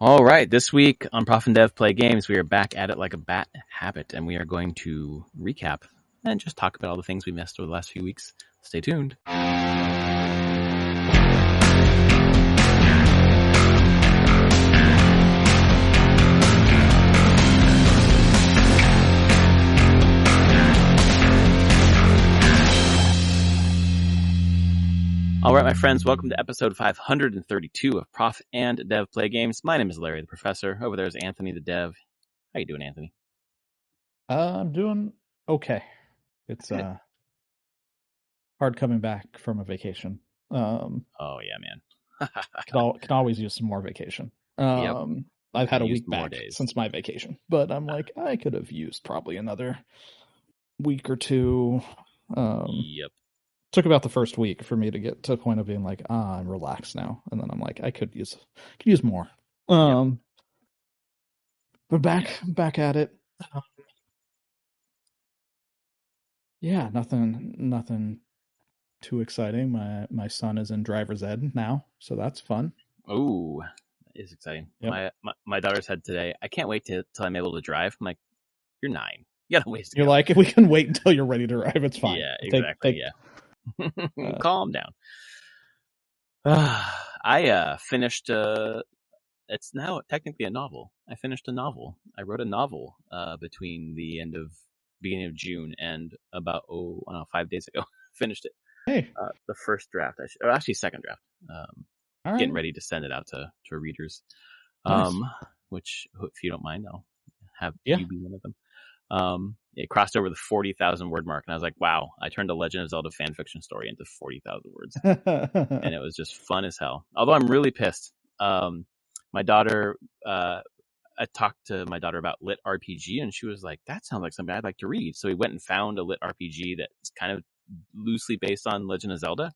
All right, this week on Prof and Dev Play Games, we are back at it like a bat habit, and we are going to recap and just talk about all the things we missed over the last few weeks. Stay tuned. All right, my friends, welcome to episode 532 of Prof and Dev Play Games. My name is Larry, the professor. Over there is Anthony, the dev. How you doing, Anthony? I'm doing okay. It's hard coming back from a vacation. Oh yeah, man. Can always use some more vacation. Yep. I've had a week more back days. since my vacation, but I'm like, I could have used probably another week or two. Yep. Took about the first week for me to get to the point of being like, I'm relaxed now, and then I'm like, I could use more. Yep. But back at it. Yeah, nothing too exciting. My son is in driver's ed now, so that's fun. Oh, that is exciting. Yep. My daughter said today, I can't wait till I'm able to drive. I'm like, you're 9. You gotta wait. You're like, if we can wait until you're ready to drive, it's fine. Yeah, exactly. Yeah. Calm down. I finished. It's now technically a novel. I finished a novel. I wrote a novel between the beginning of June and about 5 days ago. Finished it. Hey, the first draft, or actually second draft. all right. Getting ready to send it out to readers. Nice. Which, if you don't mind, I'll have Yeah. you be one of them. It crossed over the 40,000 word mark, and I was like, wow, I turned a Legend of Zelda fan fiction story into 40,000 words. And it was just fun as hell. Although I'm really pissed. My daughter, I talked to my daughter about lit RPG, and she was like, that sounds like something I'd like to read. So we went and found a lit RPG that's kind of loosely based on Legend of Zelda.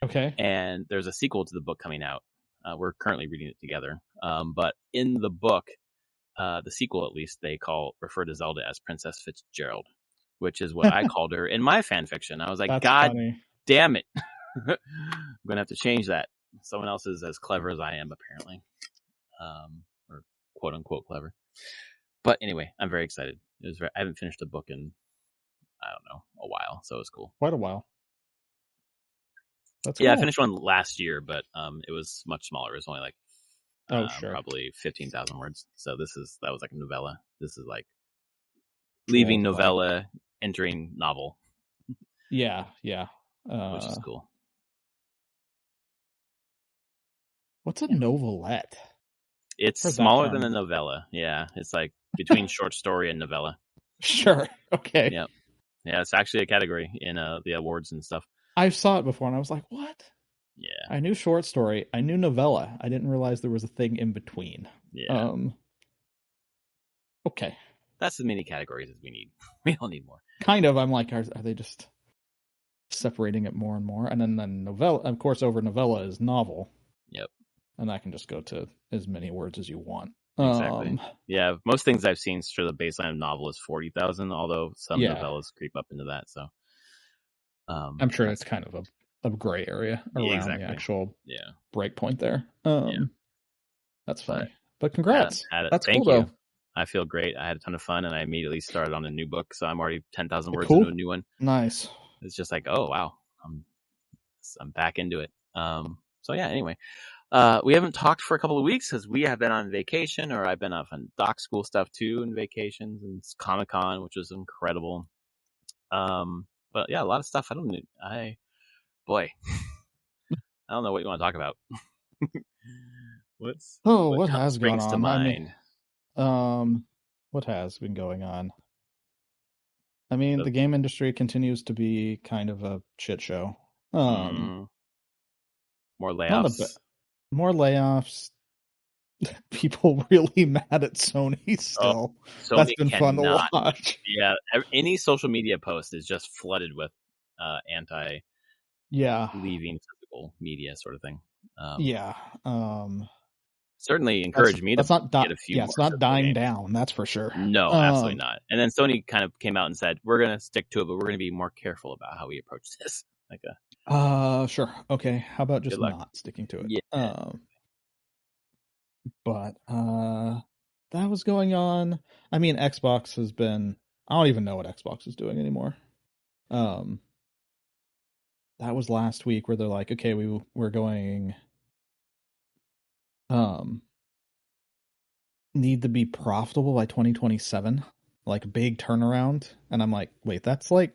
Okay. And there's a sequel to the book coming out. We're currently reading it together. But in the book, the sequel, at least, they refer to Zelda as Princess Fitzgerald, which is what I called her in my fan fiction. I was like, That's God funny. damn it. I'm going to have to change that. Someone else is as clever as I am, apparently. Or quote unquote clever. But anyway, I'm very excited. I haven't finished a book in, I don't know, a while, so it was cool. Quite a while. That's cool. I cool. finished one last year, but it was much smaller. It was only like sure. probably 15,000 words. So that was like a novella. This is like leaving novella, entering novel. Yeah. Which is cool. What's a novelette? It's smaller than a novella. Yeah, it's like between short story and novella. Sure. Okay. Yep. Yeah, it's actually a category in the awards and stuff. I saw it before, and I was like, what? Yeah. I knew short story. I knew novella. I didn't realize there was a thing in between. Yeah. Okay. That's as many categories as we need. We don't need more. Kind of. I'm like, are they just separating it more and more? And then novella, of course, over novella is novel. Yep. And that can just go to as many words as you want. Exactly. Yeah, most things I've seen for the baseline of novel is 40,000, although some novellas creep up into that. So I'm sure it's kind of a gray area around the actual break point there. That's funny. But congrats. That's Thank cool, you. though. I feel great. I had a ton of fun, and I immediately started on a new book, so I'm already 10,000 words into a new one. Nice. It's just like, oh wow, I'm back into it. So yeah. Anyway, we haven't talked for a couple of weeks because we have been on vacation, or I've been off on doc school stuff too, and vacations and Comic-Con, which was incredible. But yeah, a lot of stuff. I don't know what you want to talk about. What has gone on? To mind? What has been going on? I mean, the game industry continues to be kind of a shit show. More layoffs. More layoffs. People really mad at Sony still. Sony That's been fun to watch. Yeah, any social media post is just flooded with leaving physical media sort of thing. Certainly encouraged me to get a few. It's not dying down. That's for sure. No, absolutely not. And then Sony kind of came out and said, "We're going to stick to it, but we're going to be more careful about how we approach this." Sure. Okay. How about just not sticking to it? Yeah. But that was going on. I mean, Xbox has been. I don't even know what Xbox is doing anymore. That was last week where they're like, okay, we're going. Need to be profitable by 2027, like big turnaround. And I'm like, wait, that's like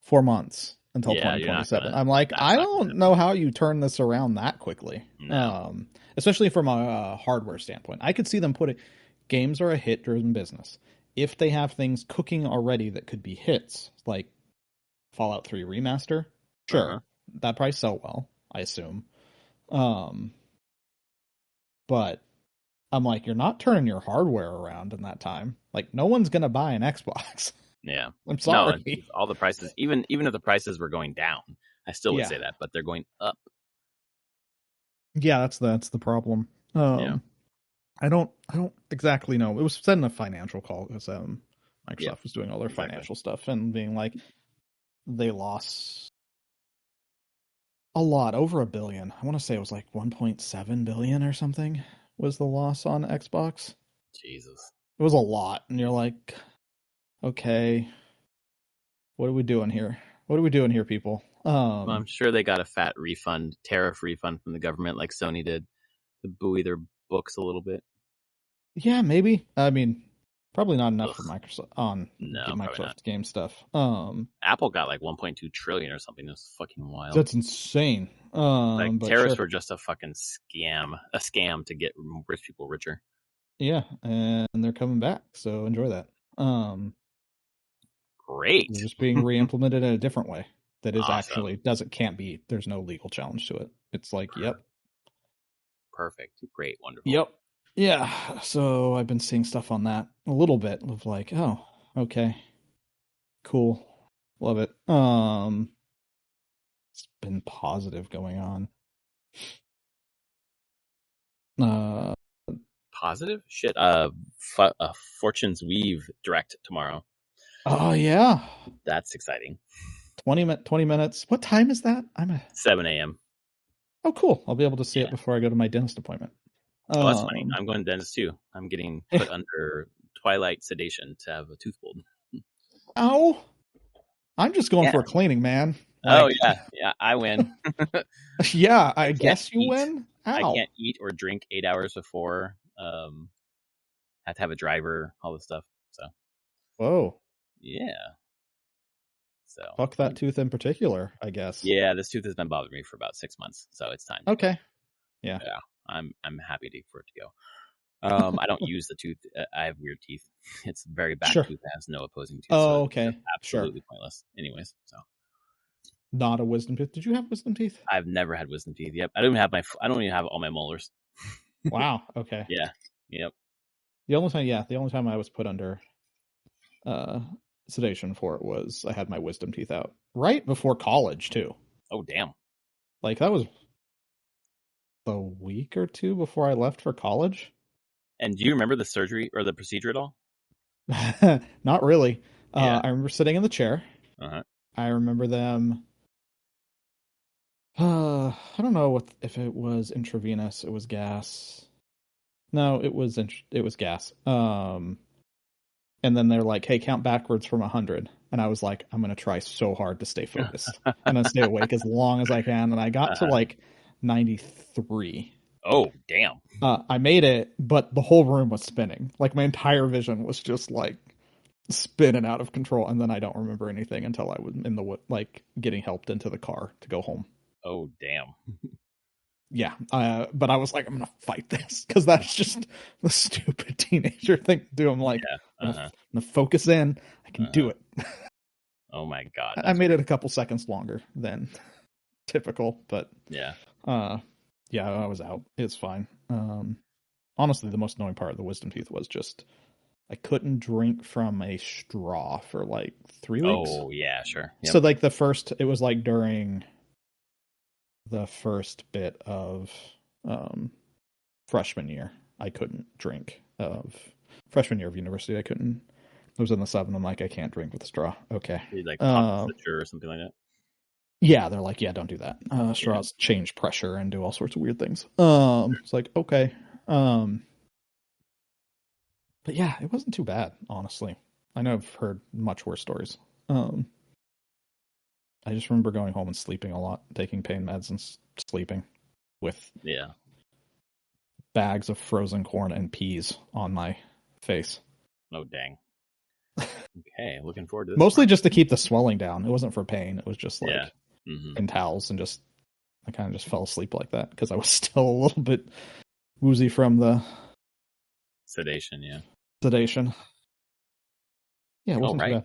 4 months until 2027. I'm like, I don't know how you turn this around that quickly. No. Especially from a hardware standpoint. I could see them putting games are a hit driven business. If they have things cooking already that could be hits, like Fallout 3 remaster, sure, that probably sell well, I assume. But I'm like, you're not turning your hardware around in that time. Like, no one's gonna buy an Xbox. Yeah, I'm sorry. No, all the prices, even if the prices were going down, I still would say that, but they're going up. Yeah, that's the problem. I don't exactly know. It was said in a financial call because Microsoft was doing all their financial stuff and being like, they lost a lot, over $1 billion. I want to say it was like 1.7 billion or something was the loss on Xbox. Jesus, it was a lot, and you're like, okay, what are we doing here? What are we doing here, people? Well, I'm sure they got a fat tariff refund from the government, like Sony did, to buoy their books a little bit. Yeah, maybe. I mean, probably not enough for Microsoft on Microsoft game stuff. Apple got like 1.2 trillion or something. That's fucking wild. That's insane. Like tariffs sure. were just a fucking scam to get rich people richer. Yeah, and they're coming back, so enjoy that. Great. They're just being re-implemented in a different way. That is awesome. Can't be. There's no legal challenge to it. It's like, yep. Perfect. Great. Wonderful. Yep. Yeah. So I've been seeing stuff on that a little bit of like, oh, okay, cool, love it. It's been positive going on. Positive shit. Fortune's Weave Direct tomorrow. Oh yeah, that's exciting. 20 minutes. What time is that? 7 a.m. Oh, cool. I'll be able to see it before I go to my dentist appointment. Oh, that's funny. I'm going to dentist too. I'm getting put under twilight sedation to have a tooth pulled. Oh, I'm just going for a cleaning, man. Like, yeah, I win. Yeah, I guess you win. Ow. I can't eat or drink 8 hours before. Have to have a driver, all this stuff. So, whoa, yeah. So fuck that tooth in particular, I guess. Yeah, this tooth has been bothering me for about 6 months, so it's time. Okay. Yeah. I'm happy for it to go. I don't use the tooth. I have weird teeth. It's very back tooth that has no opposing tooth. Oh, okay. Absolutely pointless. Anyways, so not a wisdom tooth. Did you have wisdom teeth? I've never had wisdom teeth. Yep. I don't even have all my molars. Wow. Okay. Yeah. Yep. The only time I was put under sedation for it was I had my wisdom teeth out right before college too. Oh damn. Like that was a week or two before I left for college. And do you remember the surgery or the procedure at all? Not really. I remember sitting in the chair. Uh-huh. I remember them. I don't know if it was intravenous. It was gas. No, it was gas. And then they're like, "Hey, count backwards from 100." And I was like, "I'm gonna try so hard to stay focused and then stay awake as long as I can." And I got to like 93. Oh damn! I made it, but the whole room was spinning. Like my entire vision was just like spinning out of control. And then I don't remember anything until I was in the getting helped into the car to go home. Oh damn! Yeah, but I was like, I'm gonna fight this because that's just the stupid teenager thing to do. I'm like, I'm gonna focus in. I can do it. Oh my god! I made it a couple seconds longer than typical, but yeah, I was out. It's fine. Honestly, the most annoying part of the wisdom teeth was just I couldn't drink from a straw for like 3 weeks. Oh yeah, sure. Yep. So like it was like during the first bit of freshman year, I couldn't drink. Of freshman year of university, I couldn't. I was in the 7. I'm like, I can't drink with a straw. Okay. Like or something like that. Yeah, they're like, yeah, don't do that. Straws change pressure and do all sorts of weird things. It's like, okay. But yeah, it wasn't too bad, honestly. I know I've heard much worse stories. I just remember going home and sleeping a lot, taking pain meds and sleeping with bags of frozen corn and peas on my face. Oh, dang. Okay, looking forward to this. Mostly just to keep the swelling down. It wasn't for pain. It was just like mm-hmm. in towels, and I kind of just fell asleep like that because I was still a little bit woozy from the sedation. Sedation. Yeah, it wasn't too bad.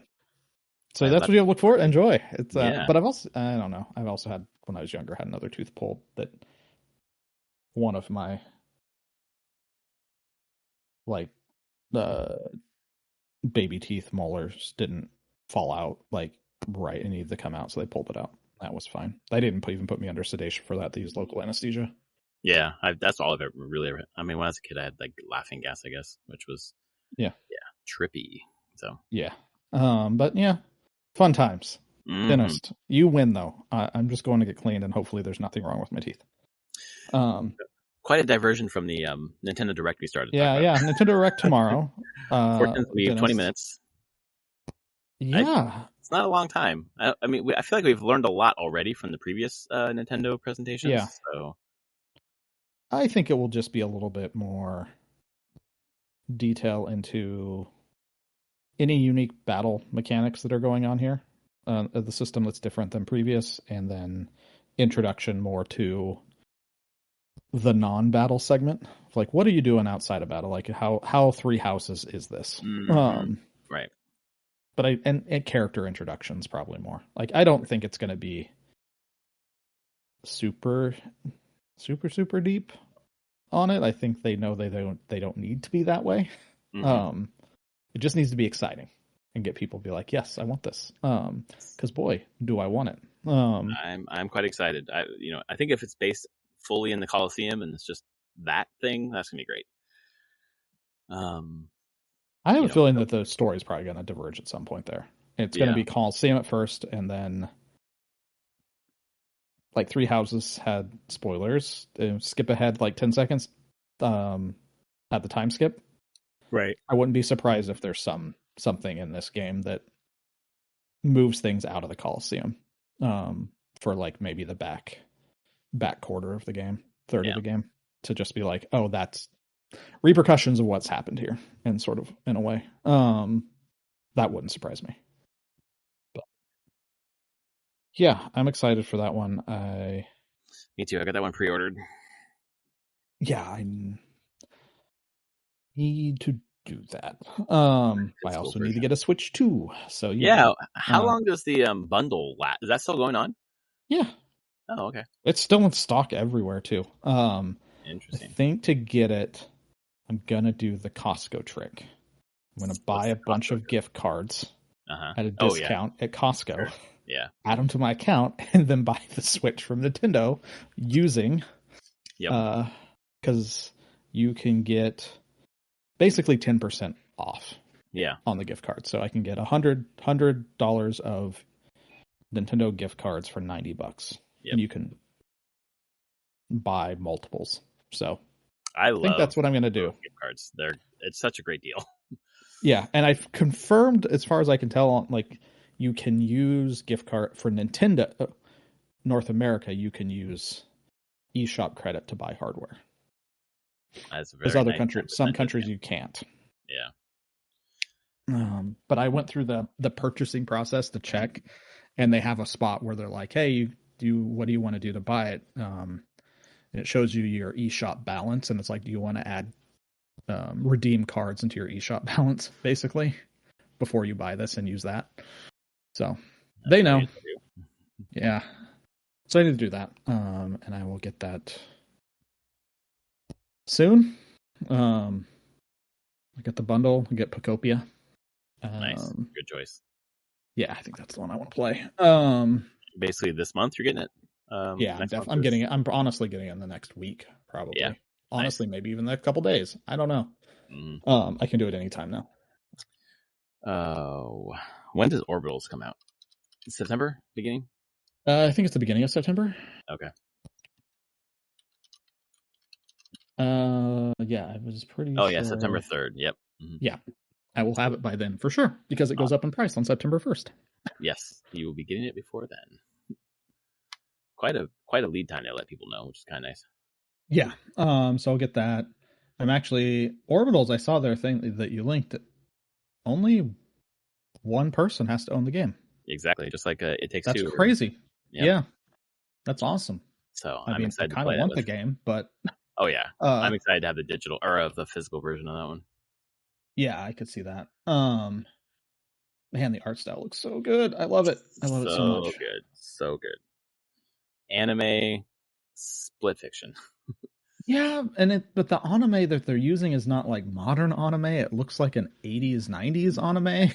So that's what you have to look for. Enjoy. It's but I've also, I don't know. I've also had, when I was younger, had another tooth pulled that one of my like baby teeth molars didn't fall out like right. It needed to come out, so they pulled it out. That was fine. They didn't even put me under sedation for that. They used local anesthesia. Yeah, that's all I've ever really ever. I mean, when I was a kid, I had like laughing gas, I guess, which was trippy. So but yeah, fun times. Mm-hmm. Dentist, you win though. I'm just going to get cleaned, and hopefully there's nothing wrong with my teeth. Quite a diversion from the Nintendo Direct we started. Yeah, Nintendo Direct tomorrow. Fortunately, 20 minutes. Yeah, it's not a long time. I mean, I feel like we've learned a lot already from the previous Nintendo presentations. Yeah. So I think it will just be a little bit more detail into any unique battle mechanics that are going on here. The system that's different than previous, and then introduction more to the non-battle segment. Like, what are you doing outside of battle? Like, how 3 houses is this? Mm-hmm. Right. But and character introductions probably more. Like, I don't think it's going to be super deep on it. I think they know they don't need to be that way. Mm-hmm. It just needs to be exciting and get people to be like, yes, I want this. Because boy, do I want it. I'm quite excited. I think if it's based fully in the Coliseum and it's just that thing, that's gonna be great. I have a feeling that the story is probably going to diverge at some point there. It's going to be Coliseum at first, and then like 3 houses had spoilers. Skip ahead like 10 seconds at the time skip. Right. I wouldn't be surprised if there's something in this game that moves things out of the Coliseum for like maybe the back quarter of the game, third of the game, to just be like, oh, that's repercussions of what's happened here, and sort of in a way. That wouldn't surprise me. But yeah, I'm excited for that one. Me too. I got that one pre-ordered. Yeah, I need to do that. I also need to get a Switch 2. So yeah. How long does the bundle last? Is that still going on? Yeah. Oh, okay. It's still in stock everywhere too. Interesting. I think to get it, I'm gonna do the Costco trick. I'm gonna buy a bunch of gift cards at a discount at Costco. Sure. Yeah. Add them to my account, and then buy the Switch from Nintendo using. Because you can get basically 10% off. Yeah. On the gift card, so I can get $100 of Nintendo gift cards for $90, and you can buy multiples. So I think that's what I'm going to do. Gift cards, it's such a great deal. Yeah, and I've confirmed, as far as I can tell, like you can use gift card for Nintendo North America. You can use eShop credit to buy hardware. There's other countries, some countries you can't. Yeah. But I went through the purchasing process to check, and they have a spot where they're like, "Hey, what do you want to do to buy it?" And it shows you your eShop balance, and it's like, "Do you want to add redeem cards into your eShop balance, basically, before you buy this and use that?" So they know. Yeah. So I need to do that, and I will get that soon. I get the bundle. I get Pocopia. Nice. Good choice. Yeah, I think that's the one I want to play. Basically, this month you're getting it. Yeah, I'm getting it. I'm honestly getting it in the next week, probably. Yeah. Honestly, maybe even the couple days. I don't know. I can do it anytime now. When does Orbitals come out? September beginning? I think it's the beginning of September. Okay. Yeah, I was pretty Oh yeah, September sure. 3rd. Yep. Mm-hmm. Yeah, I will have it by then for sure because it goes up in price on September 1st. Yes, you will be getting it before then. Quite a lead time to let people know, which is kind of nice. Yeah. So I'll get that. I'm actually Orbitals. I saw their thing that you linked. Only one person has to own the game. Exactly, just like It Takes That's Two. Or, crazy. yep. Yeah, that's awesome. So I I'm mean, I excited to kind of play that want the with. game, but Oh yeah, uh, I'm excited to have the digital or of the physical version of that one. yeah, I could see that. Man, the art style looks so good. I love it. I love it so So much. good, so good. Anime split fiction. Yeah, but the anime that they're using is not like modern anime. It looks like an 80s, 90s anime. Yeah,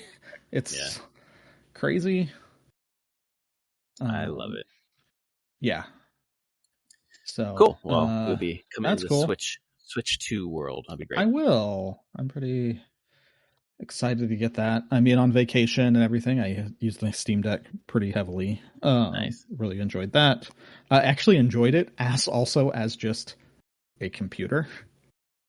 It's crazy. I love Um, it. yeah. So, Cool. Well, you'll be coming that's into the cool. Switch 2 world. That'll be I great. will. I'm pretty excited to get that. I mean, on vacation and everything, I used my Steam Deck pretty heavily. Nice. Really enjoyed that. I actually enjoyed it as just a computer.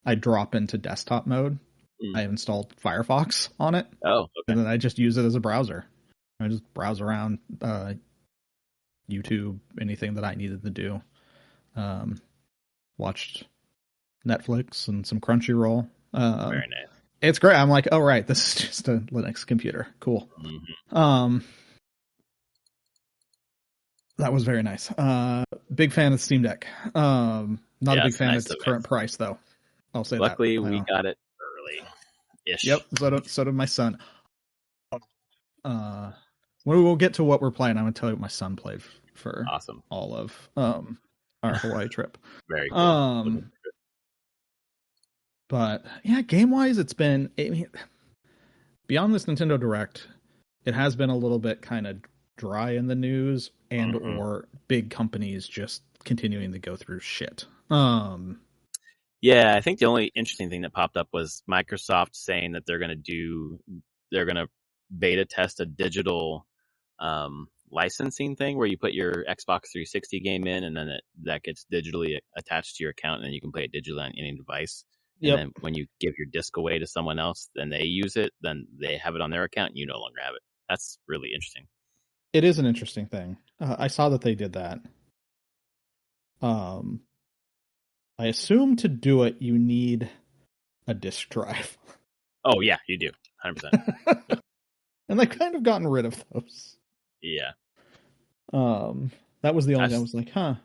I drop into desktop mode. Mm. I have installed Firefox on it, Oh, and okay. then I just use it as a browser. I just browse around YouTube, anything that I needed to do. Um, Watched Netflix and some Crunchyroll. Very nice. It's great. I'm like, oh right, this is just a Linux computer. Cool. Mm-hmm. Um, that was very nice. Big fan of Steam Deck. Not a Yeah, big it's fan of nice. its So current nice. price though. I'll say that. Luckily, I we know. got it early Yep. ish. So did my son. Uh, when we'll get to what we're playing, I'm gonna tell you what my son played for Awesome. all of our Hawaii trip. Very cool. Looking. Um, but yeah, game wise, it's been beyond this Nintendo Direct. It has been a little bit kind of dry in the news and Mm-hmm. or big companies just continuing to go through shit. Yeah, I think the only interesting thing that popped up was Microsoft saying that they're gonna beta test a digital licensing thing where you put your Xbox 360 game in, and then that gets digitally attached to your account, and then you can play it digitally on any device. And Yep, then when you give your disc away to someone else, then they use it, then they have it on their account, and you no longer have it. That's really interesting. it is an interesting thing. I saw that they did that. Um, I assume to do it you need a disk drive, Oh yeah, you do, 100%. and they've kind of gotten rid of those. Yeah, That was the only thing I that's was like, huh.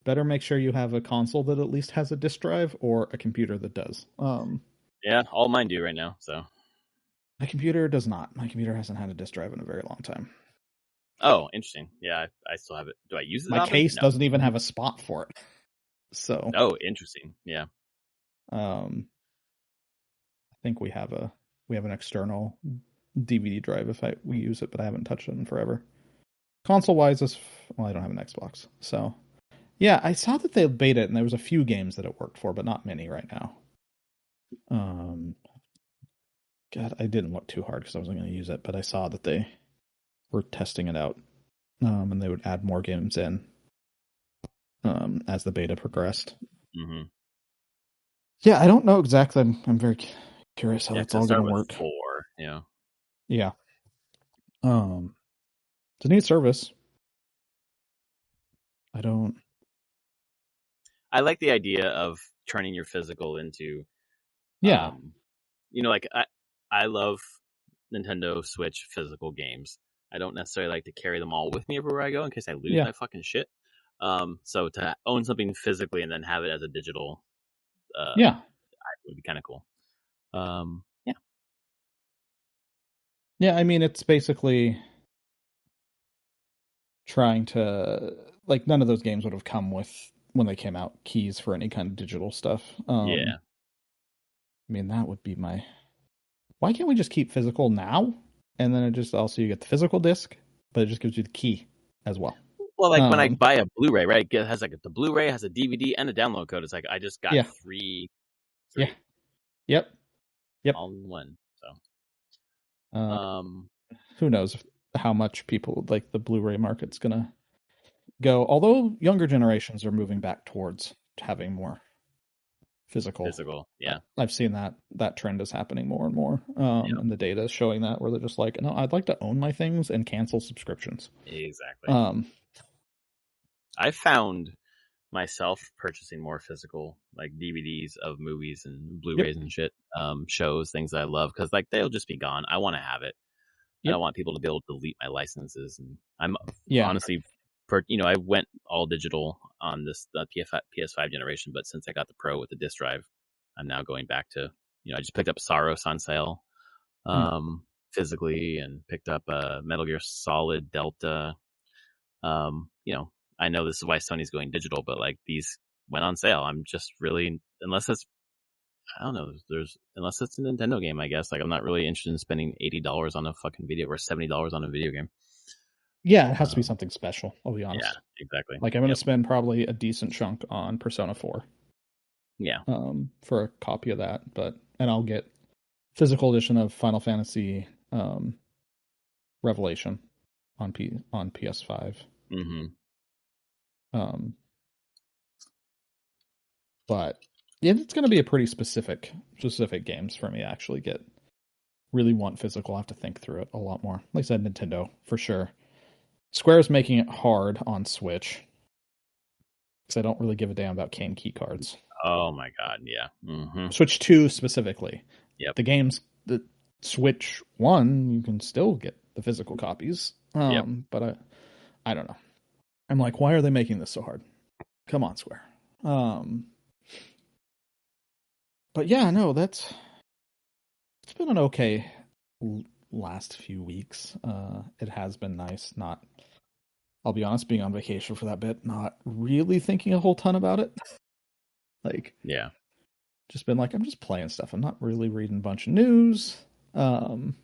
Better make sure you have a console that at least has a disk drive or a computer that does. yeah, all mine do right now. So, My computer does not. My computer hasn't had a disk drive in a very long time. oh, interesting. Yeah, I still have it. Do I use it My often? case No. doesn't even have a spot for it. So, Oh, interesting. Yeah. um, I think we have an external DVD drive if we use it, but I haven't touched it in forever. Console wise, well, I don't have an Xbox, so yeah, I saw that they beta it, and there was a few games that it worked for, but not many right now. Um, God, I didn't look too hard because I wasn't going to use it, but I saw that they were testing it out, and they would add more games in as the beta progressed. Mm-hmm. Yeah, I don't know exactly. I'm very curious how Yeah, that's because it all going started to with work. 4. Yeah. Yeah, it's a neat service. I don't. I like the idea of turning your physical into, Yeah, um, like I love Nintendo Switch physical games. I don't necessarily like to carry them all with me everywhere I go in case I lose yeah, my fucking shit. So to own something physically and then have it as a digital, yeah, would be kind of cool. Yeah. yeah. I mean, it's basically trying to like none of those games would have come with when they came out keys for any kind of digital stuff. Yeah. I mean, that would be my. Why can't we just keep physical now? And then it just also you get the physical disc, but it just gives you the key as well. Well, like when I buy a Blu-ray, right? It has like the Blu-ray has a DVD and a download code. It's like I just got Yeah, three, yeah, three yep, yep. all in one. So, Uh, who knows how much people like the Blu-ray market's gonna go. Although younger generations are moving back towards having more. physical. Yeah. I've seen that trend is happening more and more. And the data is showing that, where they're just like, no, I'd like to own my things and cancel subscriptions. Exactly. I found myself purchasing more physical, like DVDs of movies and Blu-rays and shit, shows, things that I love, because like they'll just be gone. I want to have it. I don't want people to be able to delete my licenses. And I'm honestly, I went all digital on the PS5 generation, but since I got the Pro with the disc drive, I'm now going back to, I just picked up Saros on sale physically, and picked up Metal Gear Solid Delta. I know this is why Sony's going digital, but like these went on sale. I'm just really, unless it's a Nintendo game, I guess. Like I'm not really interested in spending $80 on a fucking video, or $70 on a video game. Yeah, it has to be something special. I'll be honest. Yeah, exactly. Like I'm going to spend probably a decent chunk on Persona 4. Yeah. For a copy of that, and I'll get physical edition of Final Fantasy Revelation on PS5. Mm-hmm. But yeah, it's going to be a pretty specific games for me. Actually, really want physical. I have to think through it a lot more. Like I said, Nintendo for sure. Square's making it hard on Switch, because I don't really give a damn about Kane key cards. Oh my god, yeah. Mm-hmm. Switch 2 specifically. Yep. The games, the Switch 1, you can still get the physical copies. But I don't know. I'm like, why are they making this so hard? Come on, Square. But yeah, no, it's been an okay last few weeks. It has been nice. I'll be honest, being on vacation for that bit, not really thinking a whole ton about it. Like, yeah, just been like, I'm just playing stuff. I'm not really reading a bunch of news. Reading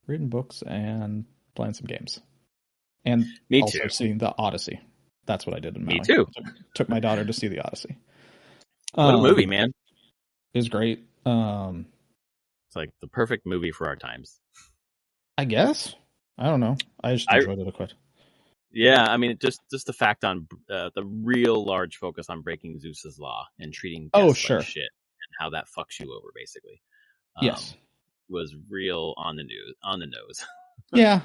books and playing some games. And me also too. seeing the Odyssey. That's what I did in Maui. Me too. Took my daughter to see the Odyssey. What a movie, man. It was great. It's like the perfect movie for our times. I guess. I don't know. I just enjoyed it quite. Yeah, I mean, just the fact on the real large focus on breaking Zeus's law and treating guests like shit, and how that fucks you over, basically. Yes, was real on the nose. yeah.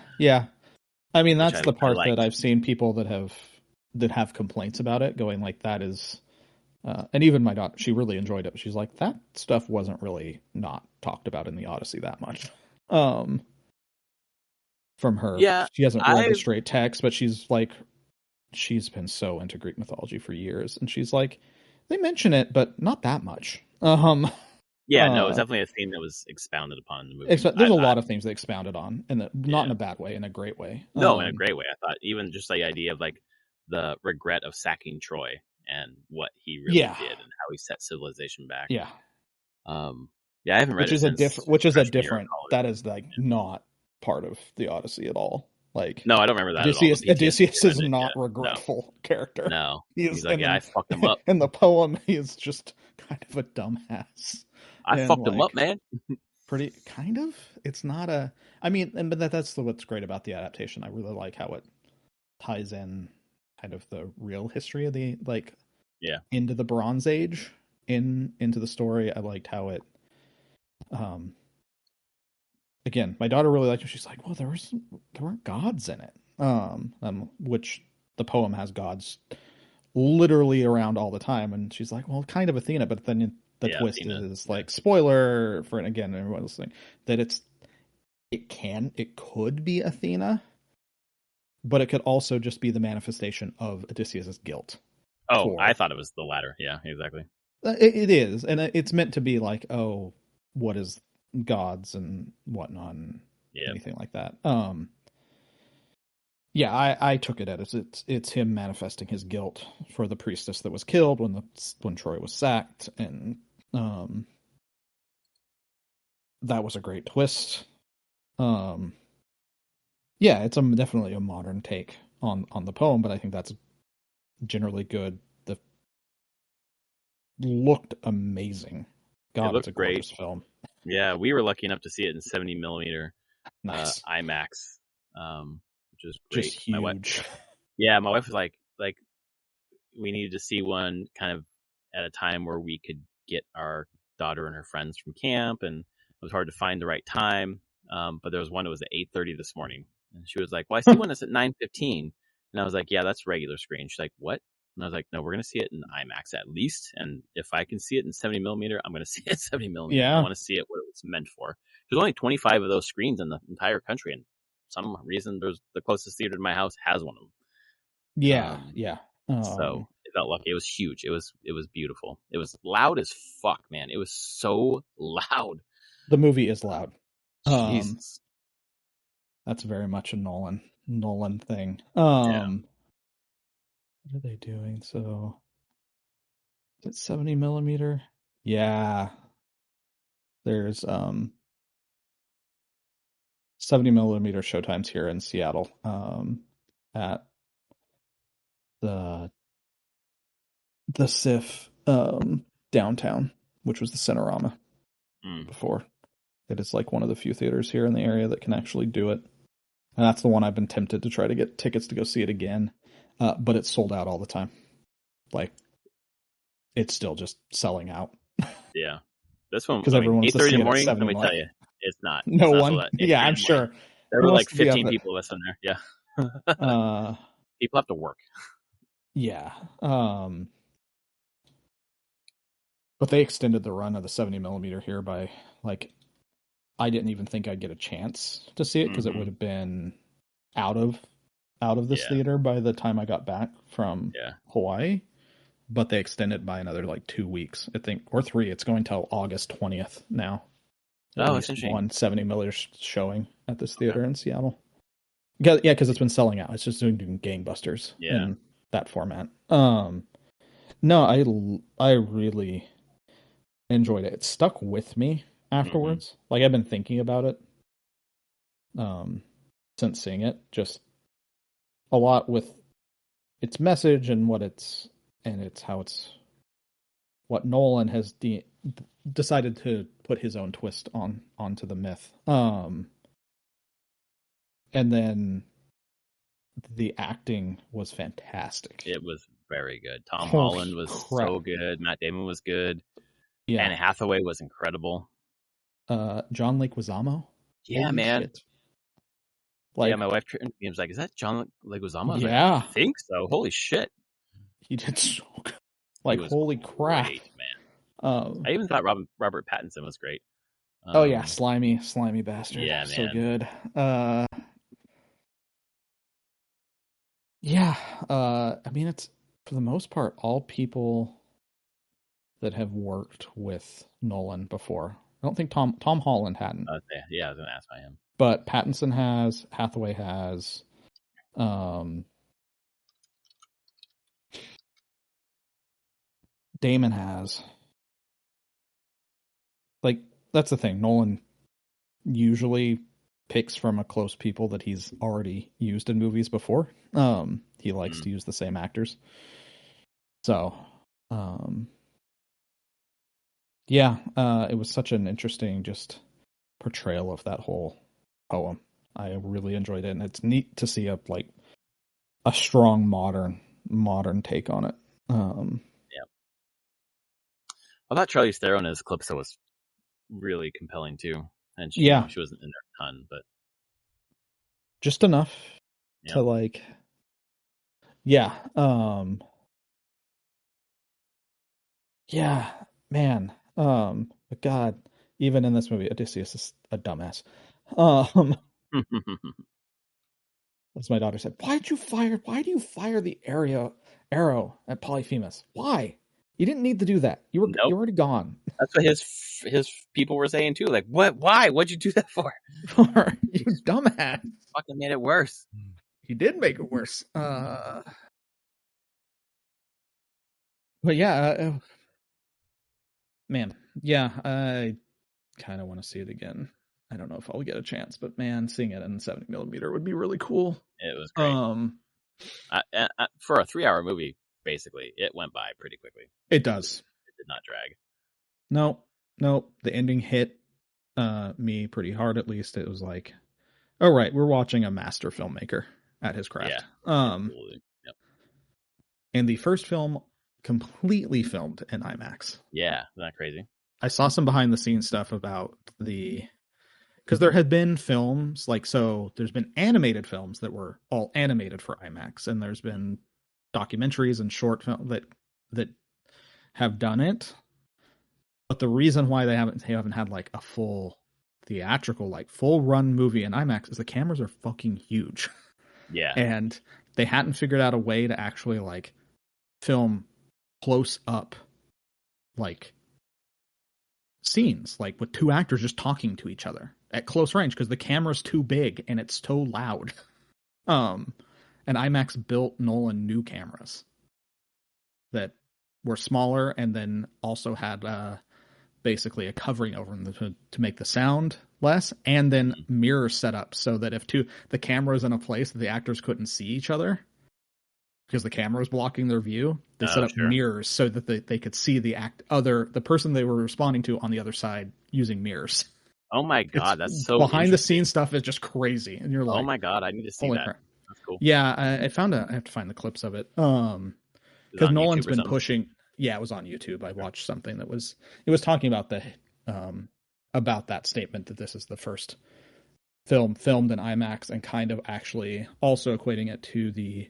I mean, that's the part that I've seen people that have complaints about it, going like, that is, and even my daughter, she really enjoyed it. She's like, that stuff wasn't really not talked about in the Odyssey that much. From her, she hasn't read the straight text, but she's like, she's been so into Greek mythology for years, and she's like, they mention it, but not that much. Yeah, no, it's definitely a theme that was expounded upon in the movie. There's a lot of things they expounded on, and not in a bad way, in a great way. No, in a great way. I thought even just the idea of like the regret of sacking Troy and what he really did, and how he set civilization back. Yeah. I haven't read which is a different. That is like not part of the Odyssey at all. Like, no, I don't remember that Odysseus is not regretful character. No, he's like, I fucked him up. In the poem, he is just kind of a dumbass. I fucked him up, man. Pretty kind of. It's not a. I mean, but that's what's great about the adaptation. I really like how it ties in kind of the real history of the into the Bronze Age into the story. I liked how it. Again, my daughter really liked it. She's like, well, there weren't gods in it. Which the poem has gods literally around all the time, and she's like, well, kind of Athena, but then the twist Athena is like, spoiler for, again, everyone listening, that it could be Athena, but it could also just be the manifestation of Odysseus' guilt. I thought it was the latter. Yeah, exactly. It is, and it's meant to be like, oh, what is gods and whatnot, and anything like that. I took it as it's him manifesting his guilt for the priestess that was killed when Troy was sacked, and that was a great twist. It's definitely a modern take on the poem, but I think that's generally good. The looked amazing. God, it's a gorgeous film. Yeah, we were lucky enough to see it in 70 millimeter IMAX, which is great. Just huge. My wife was like, we needed to see one kind of at a time where we could get our daughter and her friends from camp, and it was hard to find the right time. But there was one that was at 8:30 this morning, and she was like, "Well, I see one that's at 9:15," and I was like, "Yeah, that's regular screen." She's like, "What?" And I was like, "No, we're gonna see it in IMAX at least, and if I can see it in 70 millimeter, I'm gonna see it in 70 millimeter. Yeah. I want to see it what it was meant for." There's only 25 of those screens in the entire country, and for some reason, there's the closest theater to my house has one of them. Yeah, yeah. So it felt lucky. It was huge. It was beautiful. It was loud as fuck, man. It was so loud. The movie is loud. Jesus. That's very much a Nolan thing. Yeah. What are they doing? So is it 70 millimeter? Yeah. There's 70 millimeter showtimes here in Seattle. At the SIF downtown, which was the Cinerama before. It is like one of the few theaters here in the area that can actually do it. And that's the one I've been tempted to try to get tickets to go see it again. But it's sold out all the time. Like, it's still just selling out. Yeah. This one, because everyone wants to 8:30 see in it the morning, at 7 let me tell you, it's not. No it's not one. sold out. Yeah, I'm sure. There were like 15 people with us in there. Yeah. People have to work. Yeah. But they extended the run of the 70 millimeter here by, like, I didn't even think I'd get a chance to see it because it would have been out of this theater by the time I got back from Hawaii. But they extended by another like 2 weeks, I think, or 3. It's going till August 20th now. Oh, that's interesting. 170 millimeter showing at this theater in Seattle. Yeah, because it's been selling out. It's just doing gangbusters in that format. No, I really enjoyed it. It stuck with me afterwards. Like, I've been thinking about it since seeing it, just a lot with its message and what Nolan has decided to put his own twist onto the myth. And then the acting was fantastic. It was very good. Tom Holland was so good. Matt Damon was good. Yeah. Anne Hathaway was incredible. John Leguizamo. Yeah, Holy man. Shit. Like, yeah, my wife was like, "Is that John Leguizamo?" Yeah, like, I think so. Holy shit, he did so good. Like, holy crap, great, man. I even thought Robert Pattinson was great. Oh yeah, slimy bastard. Yeah, so man. Good. Yeah. I mean, it's for the most part all people that have worked with Nolan before. I don't think Tom Holland hadn't. Yeah, I was gonna ask by him. But Pattinson has, Hathaway has, Damon has. Like, that's the thing. Nolan usually picks from a close people that he's already used in movies before. He likes to use the same actors. So, yeah, it was such an interesting just portrayal of that whole poem. I really enjoyed it, and it's neat to see a strong modern take on it. Yeah, I thought Charlize Theron as Calypso was really compelling too, and she wasn't in there a ton, but just enough to like, yeah, man, but God, even in this movie, Odysseus is a dumbass. As my daughter said, why do you fire the arrow at Polyphemus? Why? You didn't need to do that. You were already gone. That's what his people were saying too. Like, what? Why? What'd you do that for? You dumbass. Fucking made it worse. He did make it worse. But yeah, man, yeah, I kind of want to see it again. I don't know if I'll get a chance, but man, seeing it in 70 millimeter would be really cool. It was great. For a 3-hour movie, basically, it went by pretty quickly. It does. It did not drag. No. The ending hit me pretty hard. At least it was like, oh right, we're watching a master filmmaker at his craft. Yeah. Absolutely. Yep. And the first film completely filmed in IMAX. Yeah, isn't that crazy? I saw some behind the scenes stuff about because there had been films there's been animated films that were all animated for IMAX, and there's been documentaries and short film that have done it. But the reason why they haven't had like a full theatrical, like full run movie in IMAX is the cameras are fucking huge. Yeah. And they hadn't figured out a way to actually like film close up like scenes, like with two actors just talking to each other at close range because the camera's too big and it's so loud. And IMAX built Nolan new cameras that were smaller and then also had basically a covering over them to make the sound less, and then mirrors set up so that if the camera is in a place that the actors couldn't see each other because the camera was blocking their view, they set up mirrors so that they could see the person they were responding to on the other side using mirrors. Oh my god, that's so behind the scenes stuff is just crazy, and you're like, oh my god, I need to see that. Crap. That's cool. Yeah, I have to find the clips of it. Because Nolan's been pushing. Yeah, it was on YouTube. I watched something it was talking about about that statement that this is the first film filmed in IMAX, and kind of actually also equating it to the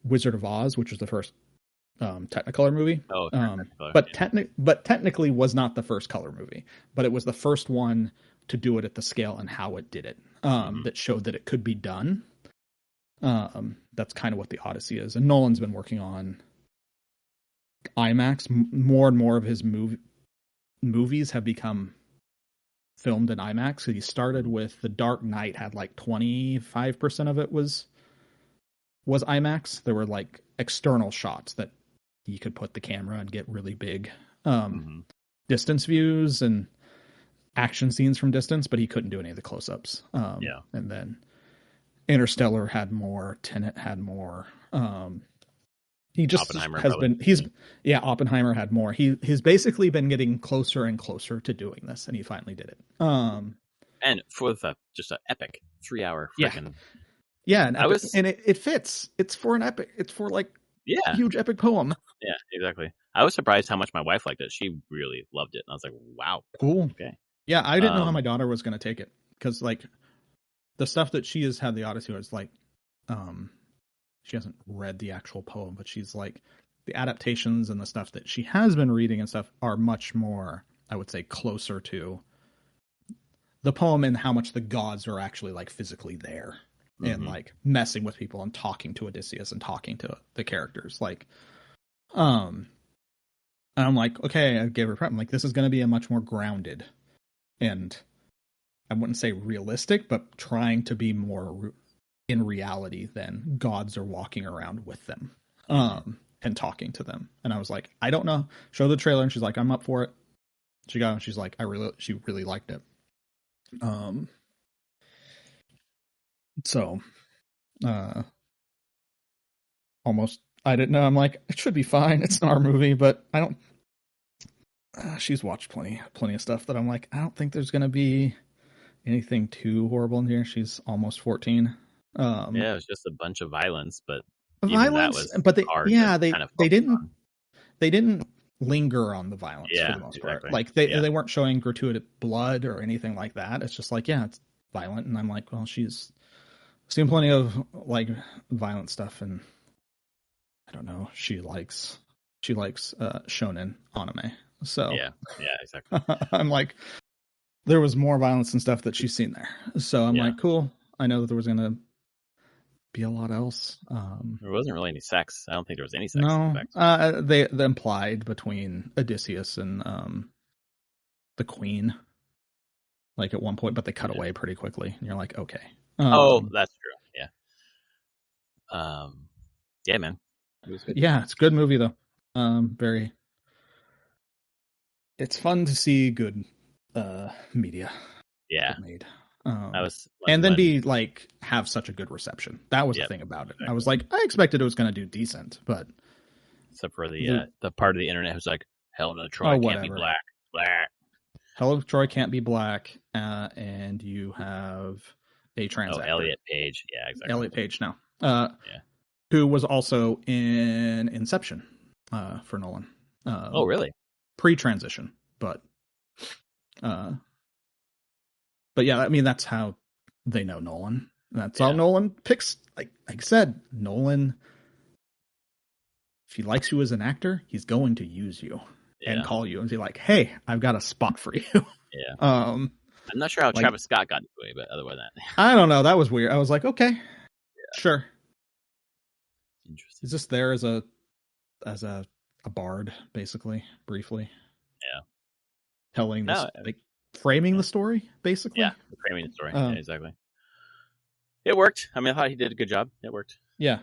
Wizard of Oz, which was the first Technicolor movie. Oh, but technically was not the first color movie, but it was the first one to do it at the scale and how it did it. That showed that it could be done. That's kind of what the Odyssey is, and Nolan's been working on IMAX. More and more of his movies have become filmed in IMAX. So he started with The Dark Knight, had like 25% of it was IMAX. There were like external shots that you could put the camera and get really big distance views and action scenes from distance, but he couldn't do any of the close-ups. And then Interstellar had more, Tenet had more. He just Oppenheimer had more. He's basically been getting closer and closer to doing this, and he finally did it. And for just an epic 3-hour freaking and it fits. It's for an epic. It's for like a huge epic poem. Yeah, exactly. I was surprised how much my wife liked it. She really loved it. And I was like, wow, cool. Okay. Yeah, I didn't know how my daughter was going to take it, because like the stuff that she has had the Odyssey was like, she hasn't read the actual poem, but she's like, the adaptations and the stuff that she has been reading and stuff are much more, I would say, closer to the poem and how much the gods are actually like physically there and like messing with people and talking to Odysseus and talking to the characters. Like, and I'm like, okay, I gave her prep. I'm like, this is going to be a much more grounded, and I wouldn't say realistic, but trying to be more in reality than gods are walking around with them and talking to them. And I was like, I don't know. Show the trailer, and she's like, I'm up for it. She got it, and she's like, she really liked it. So almost, I didn't know. I'm like, it should be fine. It's an R movie, but I don't. She's watched plenty of stuff that I'm like, I don't think there's gonna be anything too horrible in here. She's almost 14. Yeah, it was just a bunch of violence, but they didn't linger on the violence for the most part. Like they weren't showing gratuitous blood or anything like that. It's just like, it's violent, and I'm like, well, she's seen plenty of like violent stuff, and I don't know, she likes shonen anime. So yeah, exactly. I'm like, there was more violence and stuff that she's seen there. So I'm like, cool. I know that there was gonna be a lot else. There wasn't really any sex. I don't think there was any sex. No, they implied between Odysseus and the queen, like at one point, but they cut away pretty quickly, and you're like, okay. That's true. Yeah. Yeah, man. It's a good movie though. Very. It's fun to see good media. Yeah. Made. And then be like have such a good reception. That was the thing about it. Exactly. I was like, I expected it was going to do decent, but except for the part of the internet who's like, Helena of Troy can't be black. Helena of Troy can't be black, and you have a trans actor. Elliot Page. Yeah, exactly. Elliot Page now. Who was also in Inception. for Nolan. Oh, really? Pre-transition, but yeah, I mean that's how they know Nolan. That's how Nolan picks. Like I said, Nolan, if he likes you as an actor, he's going to use you and call you and be like, "Hey, I've got a spot for you." Yeah. I'm not sure how Travis Scott got into it, but other than that, I don't know. That was weird. I was like, okay, sure. Interesting. He's just there as a bard, basically, briefly. Yeah. Telling this, framing the story, basically. Yeah, framing the story. Yeah, exactly. It worked. I mean, I thought he did a good job. It worked. Yeah.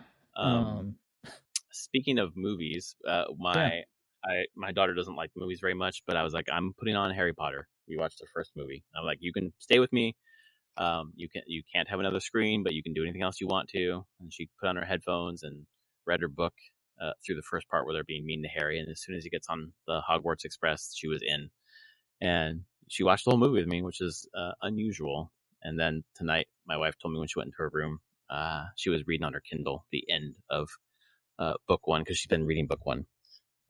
Speaking of movies, my daughter doesn't like movies very much, but I was like, I'm putting on Harry Potter. We watched the first movie. I'm like, you can stay with me. You can't have another screen, but you can do anything else you want to. And she put on her headphones and read her book through the first part where they're being mean to Harry. And as soon as he gets on the Hogwarts Express, she was in, and she watched the whole movie with me, which is unusual. And then tonight, my wife told me when she went into her room, she was reading on her Kindle the end of book one because she's been reading book one.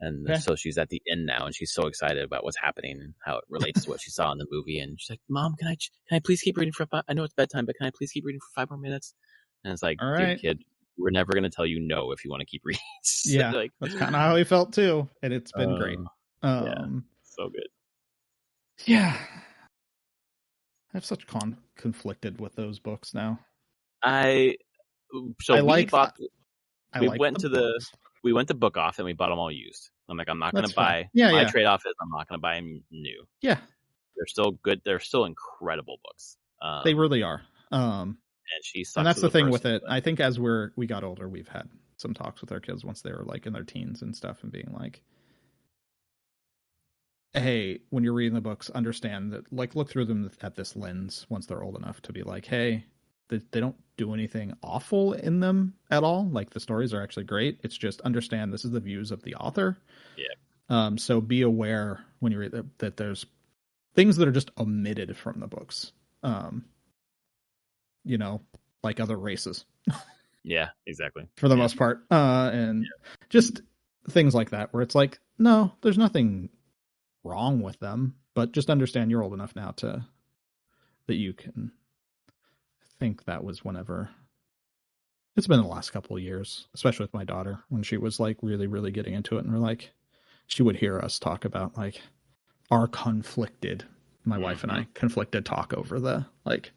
And so she's at the end now, and she's so excited about what's happening and how it relates to what she saw in the movie. And she's like, "Mom, can I please keep reading for? I know it's bedtime, but can I please keep reading for 5 more minutes?" And it's like, dude, kid, we're never gonna tell you no if you want to keep reading. Yeah, like, that's kind of how he felt too, and it's been great. Yeah, so good. Yeah, I have such conflicted with those books now. We went to Book Off and we bought them all used. I'm like, I'm not going to buy. My trade off is I'm not going to buy them new. Yeah, they're still good. They're still incredible books. They really are. And that's the thing with it. I think as we got older, we've had some talks with our kids once they were like in their teens and stuff, and being like, hey, when you're reading the books, understand that, like, look through them at this lens once they're old enough to be like, hey, they don't do anything awful in them at all. Like, the stories are actually great. It's just understand this is the views of the author. Yeah. So be aware when you read that there's things that are just omitted from the books. You know, like other races. Yeah, exactly. For the most part. And just things like that where it's like, no, there's nothing wrong with them, but just understand you're old enough now that you can think that was whenever. It's been the last couple of years, especially with my daughter, when she was like really, really getting into it, and we're like, she would hear us talk about like our conflicted, my wife and I conflicted talk over the like,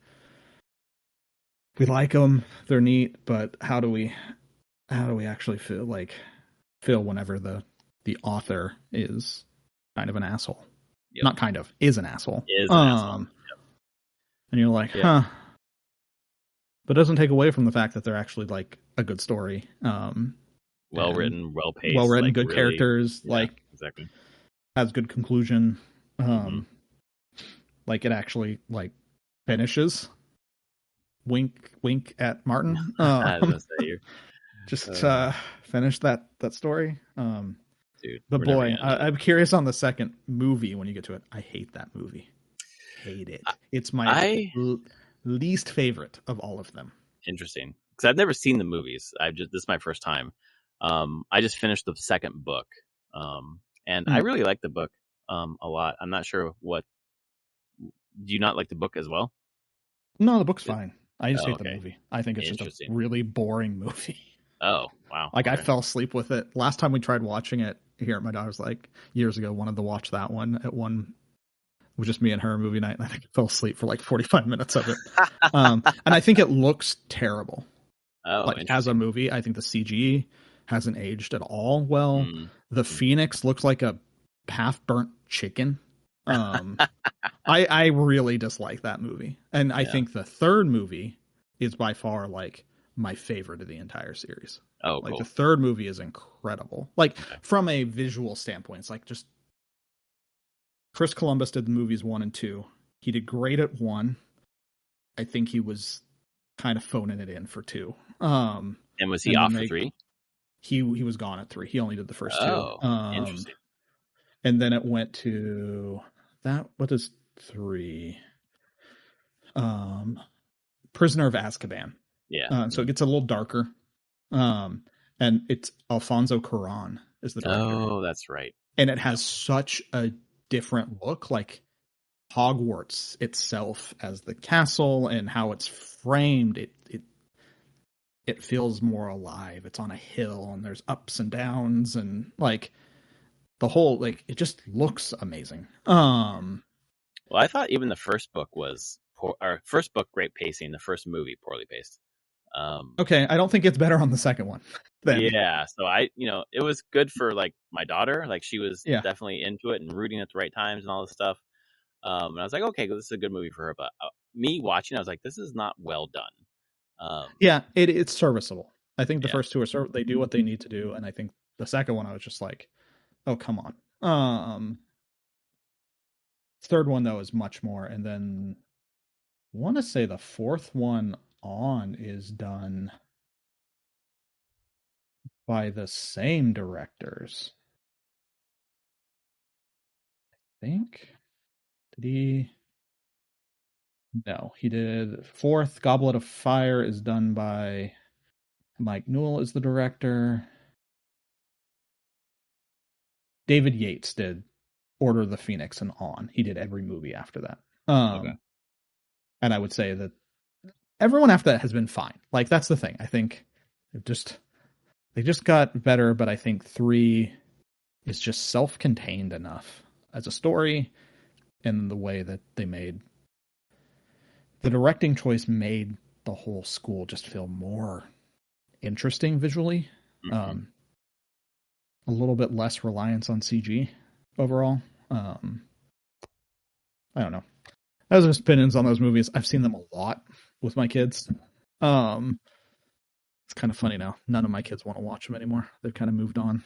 we like them, they're neat, but how do we actually feel whenever the author is kind of an asshole? Yep. Not kind of, is an asshole. Is an asshole. Yep. And you're like, huh. But it doesn't take away from the fact that they're actually like a good story. Well written, well paced. Well written, like, good really, characters, like exactly. Has good conclusion. Like it actually like finishes. Wink, wink at Martin. Just finish that story. Dude, but boy, I'm curious on the second movie when you get to it. I hate that movie. Hate it. It's my least favorite of all of them. Interesting, because I've never seen the movies. This is my first time. I just finished the second book, and I really like the book a lot. I'm not sure what. Do you not like the book as well? No, the book's fine. I just hate the movie. I think it's just a really boring movie. Oh, wow. Like, I fell asleep with it. Last time we tried watching it here at my daughter's, like, years ago, wanted to watch that one. It was just me and her movie night, and I think I fell asleep for like 45 minutes of it. And I think it looks terrible. Oh, like, as a movie, I think the CG hasn't aged at all well. The Phoenix looks like a half-burnt chicken. I really dislike that movie. And I think the third movie is by far like my favorite of the entire series. Oh, like cool. The third movie is incredible. Like from a visual standpoint, it's like just Chris Columbus did the movies 1 and 2. He did great at 1. I think he was kind of phoning it in for 2. And was he off for 3? He was gone at 3. He only did the first 2. Interesting. And then it went to what is 3? Prisoner of Azkaban. Yeah. So it gets a little darker. And it's Alfonso Cuarón is the director. Oh, that's right. And it has such a different look, like Hogwarts itself as the castle and how it's framed. It feels more alive. It's on a hill and there's ups and downs and like the whole like it just looks amazing. Well, I thought even the first book was first book great pacing. The first movie poorly paced. Okay, I don't think it's better on the second one. Then. Yeah, so it was good for like my daughter. Like she was definitely into it and rooting at the right times and all this stuff. And I was like, okay, this is a good movie for her. But me watching, I was like, this is not well done. Yeah, it's serviceable. I think the first two are they do what they need to do, and I think the second one I was just like, oh come on. Third one though is much more, and then I want to say the fourth one on is done by the same directors. I think did he? No, he did. Fourth Goblet of Fire is done by Mike Newell is the director. David Yates did Order of the Phoenix and on. He did every movie after that. Okay. And I would say that everyone after that has been fine. Like that's the thing. I think they just got better, but I think 3 is just self-contained enough as a story, and the way that they made the directing choice made the whole school just feel more interesting visually. Mm-hmm. A little bit less reliance on CG overall. I don't know. I have opinions on those movies. I've seen them a lot with my kids. It's kind of funny now. None of my kids want to watch them anymore. They've kind of moved on.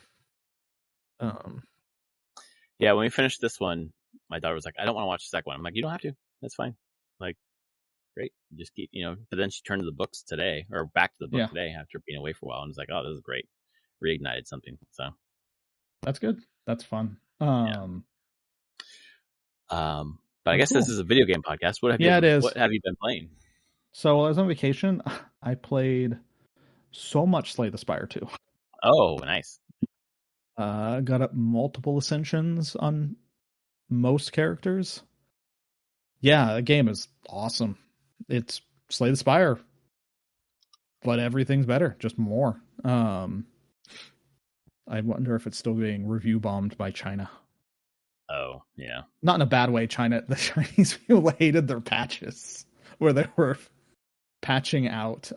Yeah, when we finished this one, my daughter was like, I don't want to watch the second one. I'm like, you don't have to. That's fine. Like, great. Just keep, But then she turned to the books today, or back to the book today after being away for a while, and was like, oh, this is great. Reignited something. So that's good. That's fun. But I guess this is a video game podcast. It is. What have you been playing? So while I was on vacation, I played so much Slay the Spire 2. Oh, nice. Got up multiple ascensions on most characters. Yeah, the game is awesome. It's Slay the Spire, but everything's better, just more. I wonder if it's still being review bombed by China. Oh, yeah. Not in a bad way. The Chinese people hated their patches where they were patching out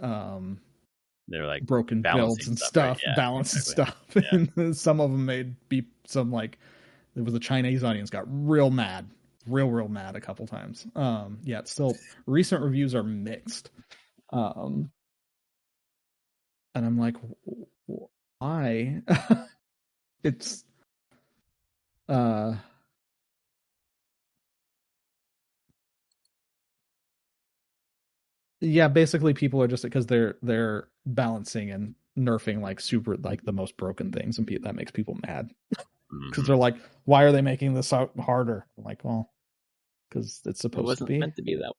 they're like broken builds and stuff, right? Balance exactly. And stuff. Yeah. And some of them made some like there was a Chinese audience got real mad, real mad a couple times. It's still recent reviews are mixed. And I'm like, why? It's yeah, basically people are just because they're balancing and nerfing like super like the most broken things, and that makes people mad because they're like, why are they making this out harder? I'm like, well, because it's supposed to be meant to be that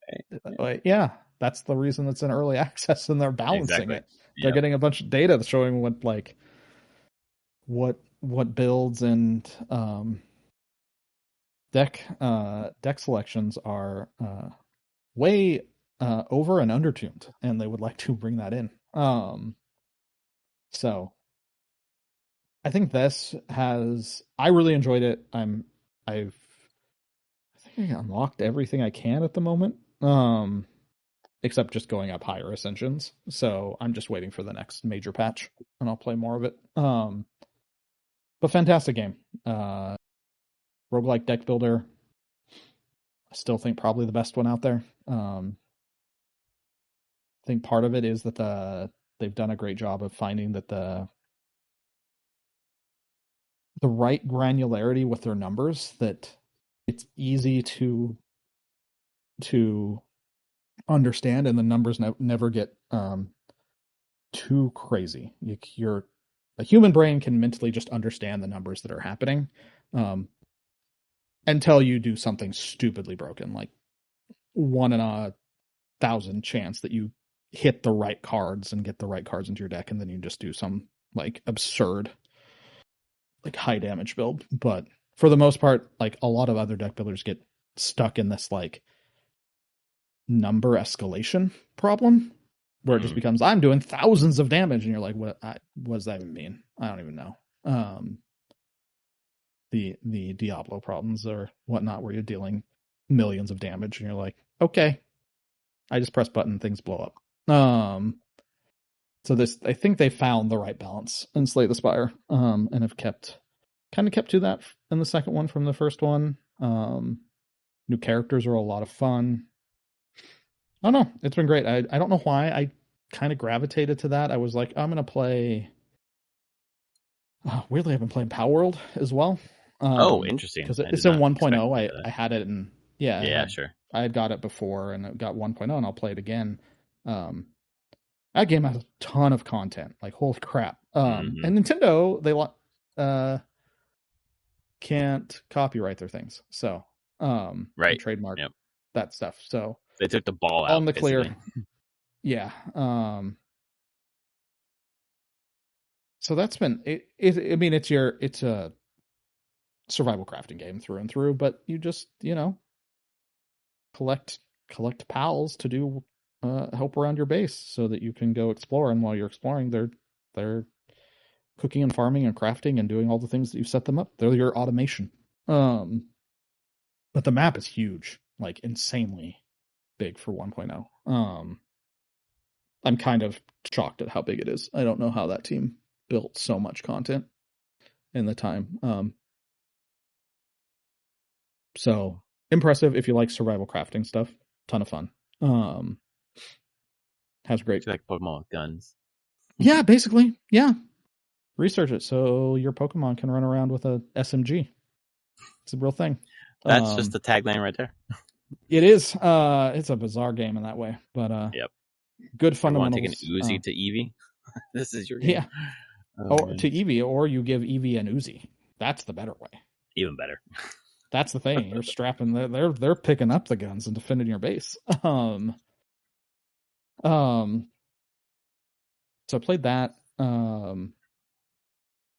way. Yeah, that's the reason it's in early access, and they're balancing it. They're getting a bunch of data showing what builds and deck selections are way over and under tuned, and they would like to bring that in. So I think I really enjoyed it. I think I unlocked everything I can at the moment. Except just going up higher ascensions. So I'm just waiting for the next major patch and I'll play more of it. But fantastic game. Roguelike deck builder. I still think probably the best one out there. I think part of it is that they've done a great job of finding that the right granularity with their numbers, that it's easy to understand, and the numbers never get too crazy. A human brain can mentally just understand the numbers that are happening until you do something stupidly broken, like 1 in 1,000 chance that you hit the right cards and get the right cards into your deck, and then you just do some like absurd like high damage build, but for the most part, like a lot of other deck builders get stuck in this like number escalation problem where it just becomes I'm doing thousands of damage, and you're like, what does that even mean? I don't even know. The Diablo problems or whatnot, where you're dealing millions of damage, and you're like, okay, I just press button, things blow up. So this, I think they found the right balance in Slay the Spire, and have kept to that in the second one from the first one. New characters are a lot of fun. I don't know. It's been great. I don't know why I kind of gravitated to that. I was like, I'm going to play. Weirdly, I've been playing Power World as well. Interesting. Because it's in 1.0. I had it in. Yeah, sure. I had got it before and it got 1.0, and I'll play it again. That game has a ton of content. Like, holy crap. And Nintendo, they can't copyright their things. So, right. Trademark that stuff. So they took the ball out on the clear. basically. Yeah. So that's been it. I mean, it's a survival crafting game through and through, but you just, collect pals to do help around your base so that you can go explore. And while you're exploring, they're cooking and farming and crafting and doing all the things that you set them up. They're your automation. But the map is huge, like insanely big for 1.0. I'm kind of shocked at how big it is. I don't know how that team built so much content in the time. So impressive if you like survival crafting stuff. Ton of fun. Has great. It's like Pokemon with guns. Yeah, basically. Yeah. Research it so your Pokemon can run around with a SMG. It's a real thing. That's just the tagline right there. It is. It's a bizarre game in that way, but yep. Good fundamentals. You want to take an Uzi to Eevee? This is your game. Yeah. To Eevee, or you give Eevee an Uzi. That's the better way. Even better. That's the thing. You're strapping. They're picking up the guns and defending your base. So I played that. The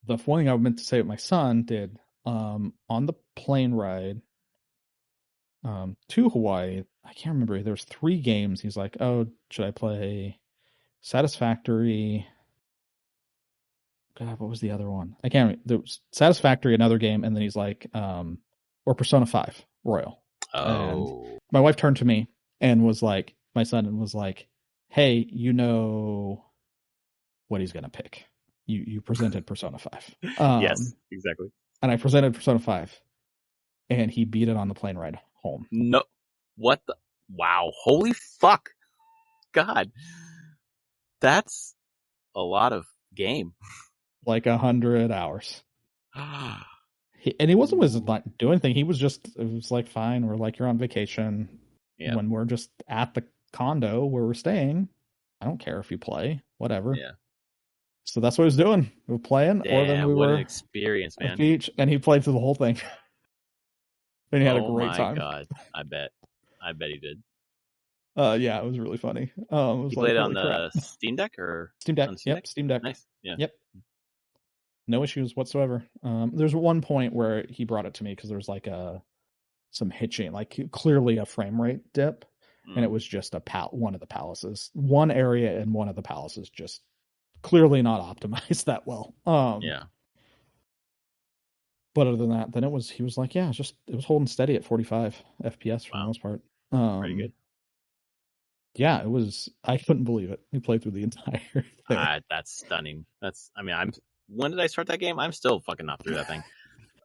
one thing I meant to say what my son did on the plane ride to Hawaii. I can't remember. There's 3 games. He's like, "Oh, should I play Satisfactory?" God, what was the other one? I can't remember. There was Satisfactory, another game, and then he's like, or Persona 5 Royal. Oh. And my wife turned to me and was like, my son was like, "Hey, you know what he's gonna pick. You presented Persona 5." Yes, exactly. And I presented Persona 5, and he beat it on the plane ride home. No, what the? Wow, holy fuck, God, that's a lot of game. Like 100 hours. And he wasn't like doing anything. He was just, it was like, fine, we're like, you're on vacation. Yeah. When we're just at the condo where we're staying, I don't care if you play, whatever. Yeah. So that's what he was doing. We were playing, or then we were an experience, man. At the beach, and he played through the whole thing. And he had a great time. Oh my God, I bet he did. Yeah, it was really funny. It was you played it on the Steam Deck or Steam Deck? Yep, Steam Deck. Nice. Yeah. Yep. No issues whatsoever. There's one point where he brought it to me because there was like some hitching, like clearly a frame rate dip, and it was just one of the palaces, one area in one of the palaces, just clearly not optimized that well. Yeah. But other than that, then he was like, yeah, it was holding steady at 45 FPS for the most part. Pretty good. Yeah, it was. I couldn't believe it. He played through the entire thing. That's stunning. When did I start that game? I'm still fucking not through that thing.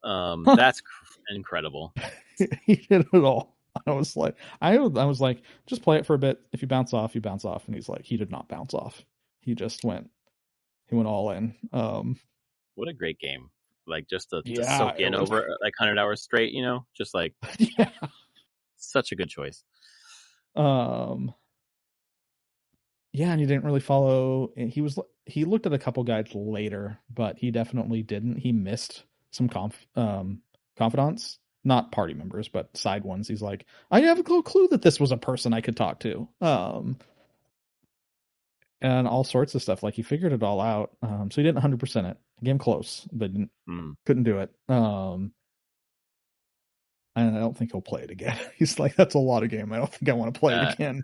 That's incredible. He did it all. I was like, just play it for a bit. If you bounce off, you bounce off. And he's like, he did not bounce off. He just went all in. What a great game. Like, just to soak in over like 100 hours straight, just like, such a good choice. Yeah, and he didn't really follow. He looked at a couple guides later, but he definitely didn't. He missed some confidants, not party members, but side ones. He's like, I have a clue that this was a person I could talk to. and all sorts of stuff. Like he figured it all out. So he didn't 100% it. The game close, but couldn't do it. And I don't think he'll play it again. He's like, that's a lot of game. I don't think I want to play it again.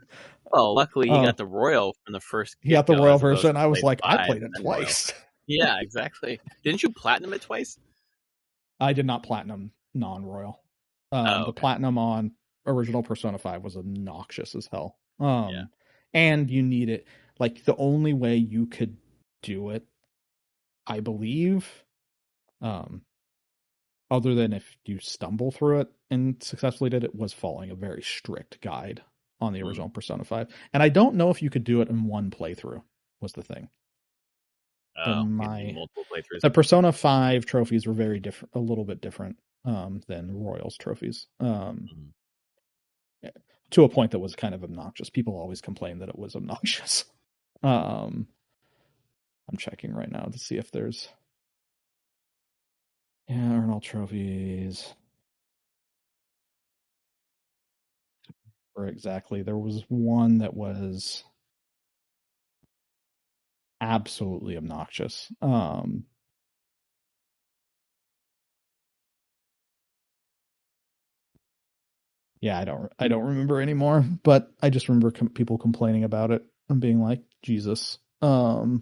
Well, luckily he got the Royal from the first He got the get-go, Royal as opposed version. to I was like, I 5 played it and twice. Royal. Yeah, exactly. Didn't you platinum it twice? I did not platinum non-Royal. The platinum on original Persona 5 was obnoxious as hell. And you need it. Like, the only way you could do it, I believe, other than if you stumble through it and successfully did it, was following a very strict guide on the original Persona 5. And I don't know if you could do it in one playthrough, was the thing. Multiple playthroughs. The Persona 5 trophies were very different, a little bit different than Royals trophies. To a point that was kind of obnoxious. People always complain that it was obnoxious. I'm checking right now to see if there's earn all trophies. Or exactly. There was one that was absolutely obnoxious. Yeah, I don't remember anymore, but I just remember people complaining about it and being like, Jesus. It's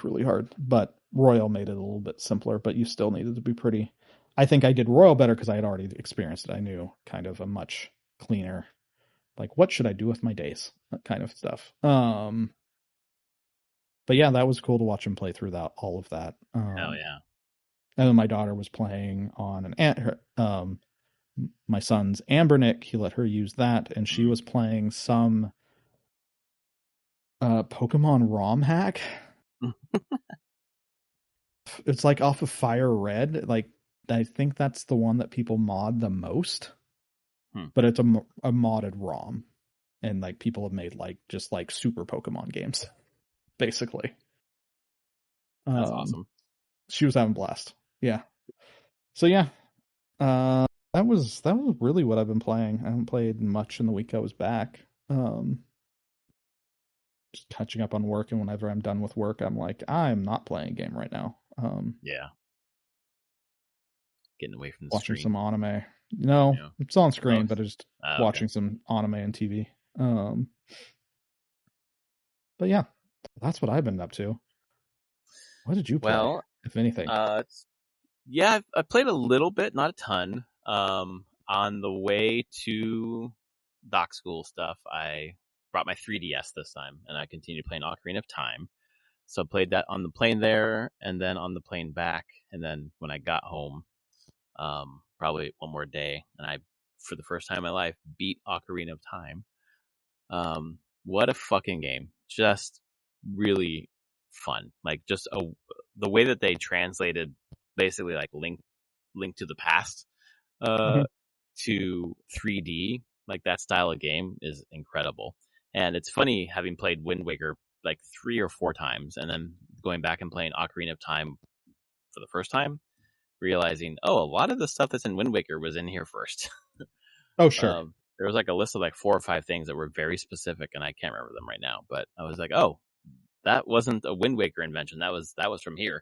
really hard, but Royal made it a little bit simpler, but you still needed to be pretty. I think I did Royal better because I had already experienced it. I knew kind of a much cleaner, like, what should I do with my days? That kind of stuff. But yeah, that was cool to watch him play through all of that. Hell yeah. And then my daughter was playing on my son's Ambernick. He let her use that, and she was playing some Pokemon ROM hack. It's like off of Fire Red. Like, I think that's the one that people mod the most. But it's a modded ROM, and like people have made like just like super Pokemon games, basically. That's awesome. She was having a blast. Yeah. So yeah, that was really what I've been playing. I haven't played much in the week I was back. Just catching up on work, and whenever I'm done with work, I'm like, I'm not playing a game right now. Yeah. Getting away from the watching screen. some anime. No, it's on screen, but just watching okay. some anime and TV. But yeah, that's what I've been up to. What did you play, if anything? Yeah, I played a little bit, not a ton. On the way to doc school stuff, I brought my 3DS this time, and I continued playing Ocarina of Time. So I played that on the plane there, and then on the plane back, and then when I got home, probably one more day, and I, for the first time in my life, beat Ocarina of Time. What a fucking game! Just really fun. Like, just the way that they translated basically like Link to the Past to 3D, like that style of game is incredible. And it's funny having played Wind Waker like 3 or 4 times, and then going back and playing Ocarina of Time for the first time, realizing, oh, a lot of the stuff that's in Wind Waker was in here first. Oh, sure. There was like a list of like 4 or 5 things that were very specific, and I can't remember them right now. But I was like, oh, that wasn't a Wind Waker invention. That was from here.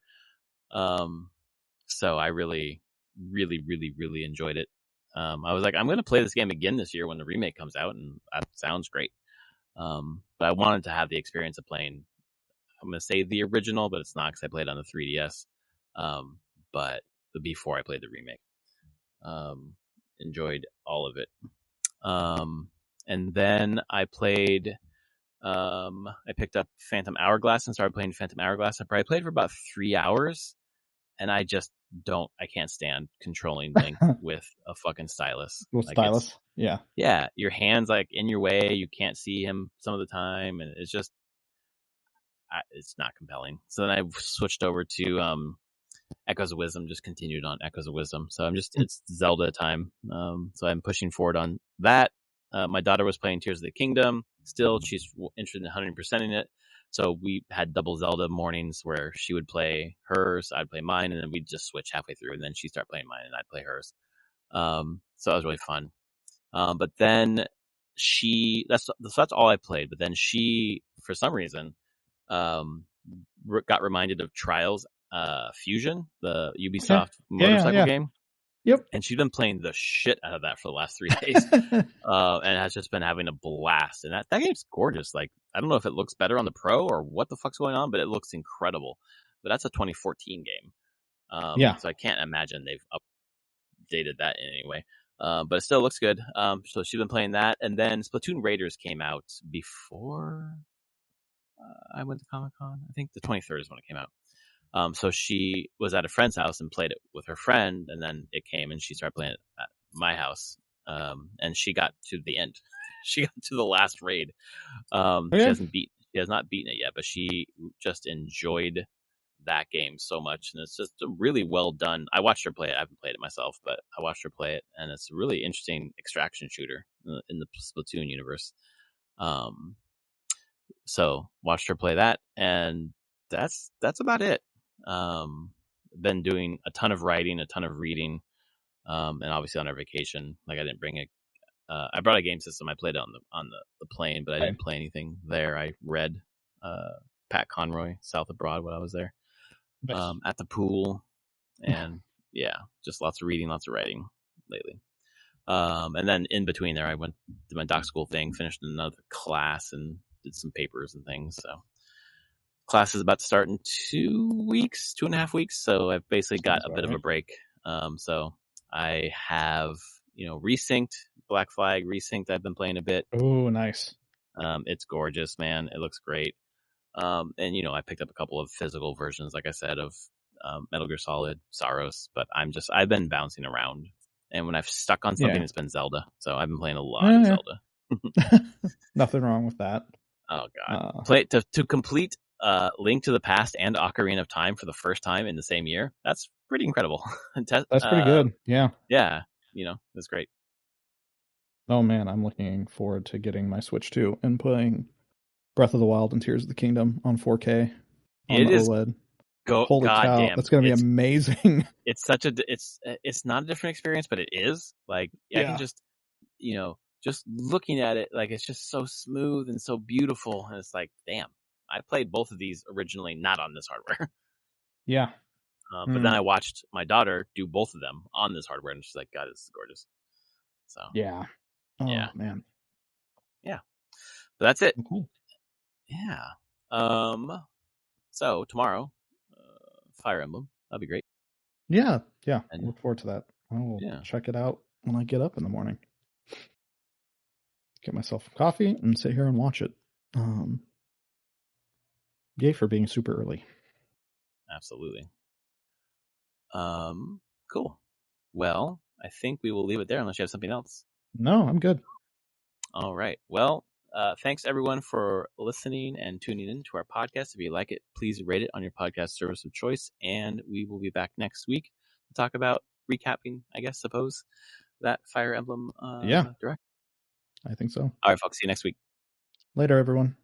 So I really, really, really, really enjoyed it. I was like, I'm going to play this game again this year when the remake comes out, and that sounds great. But I wanted to have the experience of playing, I'm going to say the original, but it's not because I played on the 3DS. But before I played the remake, enjoyed all of it. And then I played, I picked up Phantom Hourglass and started playing Phantom Hourglass. I probably played for about 3 hours, and I can't stand controlling Link with a fucking stylus. With like stylus, yeah. Yeah, your hand's like in your way. You can't see him some of the time, and it's just, it's not compelling. So then I switched over to Echoes of Wisdom, just continued on Echoes of Wisdom. So it's Zelda time. So I'm pushing forward on that. My daughter was playing Tears of the Kingdom. Still, she's interested in 100%ing it. So we had double Zelda mornings where she would play hers, I'd play mine, and then we'd just switch halfway through, and then she'd start playing mine, and I'd play hers. So that was really fun. But then that's all I played. But then she for some reason, got reminded of Trials Fusion, the Ubisoft motorcycle game. Yep. And she's been playing the shit out of that for the last 3 days, and has just been having a blast. And that game's gorgeous. Like, I don't know if it looks better on the Pro or what the fuck's going on, but it looks incredible. But that's a 2014 game. So I can't imagine they've updated that in any way. But it still looks good. So she's been playing that, and then Splatoon Raiders came out before I went to Comic-Con. I think the 23rd is when it came out. So she was at a friend's house and played it with her friend, and then it came and she started playing it at my house. And she got to the end. She got to the last raid. She has not beaten it yet, but she just enjoyed that game so much, and it's just a really well done. I watched her play it. I haven't played it myself, but I watched her play it, and it's a really interesting extraction shooter in the Splatoon universe. So watched her play that, and that's about it. Been doing a ton of writing, a ton of reading, and obviously on our vacation, like I didn't bring I brought a game system. I played it on the plane, but I didn't play anything there. I read Pat Conroy, South Abroad, when I was there, at the pool, and yeah, just lots of reading, lots of writing lately. And then in between there, I went to my doc school thing, finished another class, and did some papers and things. So class is about to start in 2.5 weeks. So I've basically got a bit of a break. So I have, Resynced, Black Flag Resynced. I've been playing a bit. Oh, nice. It's gorgeous, man. It looks great. And I picked up a couple of physical versions, like I said, of Metal Gear Solid, Saros, but I've been bouncing around. And when I've stuck on something, it's been Zelda. So I've been playing a lot of Zelda. Nothing wrong with that. Oh god. Play to complete Link to the Past and Ocarina of Time for the first time in the same year. That's pretty incredible. That's pretty good. Yeah. Yeah. That's great. Oh man, I'm looking forward to getting my Switch 2 and playing Breath of the Wild and Tears of the Kingdom on 4K on it is OLED. Holy cow, damn. That's going to be amazing. It's it's not a different experience, but it is. Like, I can just, just looking at it, like, it's just so smooth and so beautiful. And it's like, damn, I played both of these originally not on this hardware. Yeah. But then I watched my daughter do both of them on this hardware, and she's like, God, this is gorgeous. So yeah. Oh, yeah, man. Yeah. But that's it. Cool. Yeah. So tomorrow, Fire Emblem. That'd be great. Yeah. I look forward to that. I'll check it out when I get up in the morning. Get myself a coffee and sit here and watch it. Yay for being super early. Absolutely. Cool. Well, I think we will leave it there unless you have something else. No, I'm good. All right. Well, thanks everyone for listening and tuning in to our podcast. If you like it, please rate it on your podcast service of choice. And we will be back next week to talk about recapping, that Fire Emblem Direct. I think so. All right, folks. See you next week. Later, everyone.